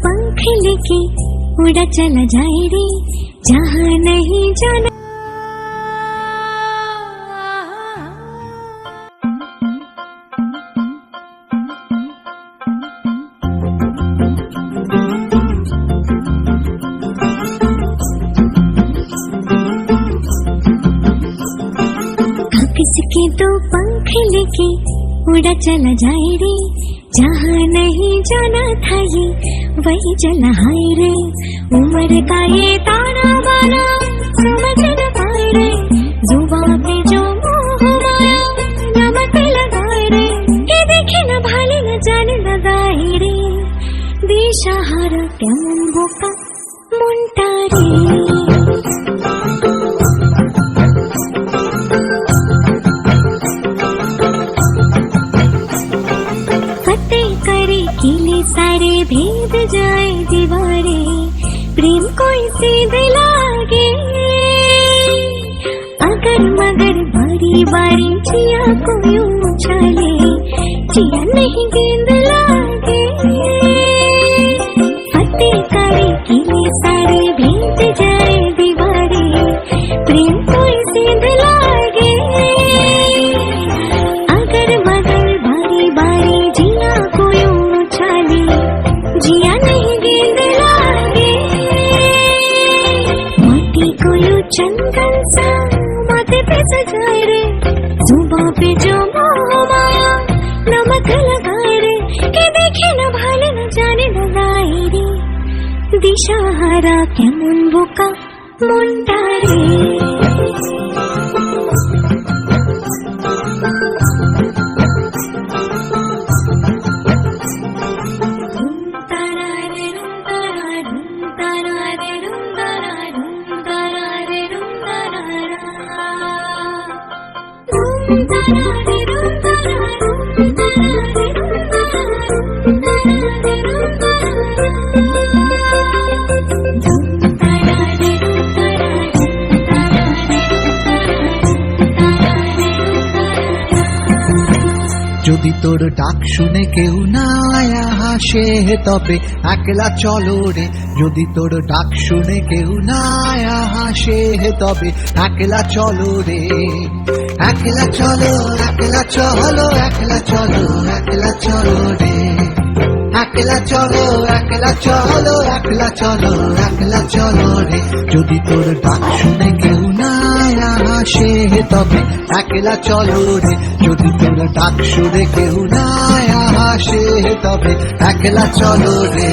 पंख लेके उड़ा चला जाए रे जहाँ नहीं जाना। किसके दो पंख लेके उड़ा चला जाए रे जहाँ नहीं जाना था ये वही चला हाय रे। उम्र का ये ताना बाना समझ न पाए रे जुबान पे जो मोह माया नमक लगाए रे ये देखे न भाले न जाने लगाए रे दिशाहारा केमन बोका मुंटा रे। किले सारे भेद जाए दीवारे प्रेम कोई सीधे लागे अगर मगर बारी बारी जिया को यूं उछाले जिया नहीं गेंद लागे। फतेह करे किले सारे भेद जाए दीवारे प्रेम कोई सीधे लागे अगर मगर बारी बारी जिया को जिया नहीं गेंद लागे। माटी को यू चंदन सा माथे पे सजाए रे जुबां पे जो मोह माया नमक लगाए रे के देखे न भाले न जाने लगाए रे दिशाहारा केमन बोका मुंडा रे। যদি তোর ডাক শুনে কেউ না হাসে তবে একলা চলো রে। যদি তোর ডাক শুনে কেউ না হাসে তবে একলা চলো রে। একলা চলো একলা চলো একলা চলো একলা চলো রে। একলা চলো একলা চলো একলা চলো একলা চলো রে। যদি তোর ডাক শুনে কেউ না হাসে তবে একলা চলো রে। যদি তোর ডাক শুনে কেউ না হাসে তবে একলা চলো রে।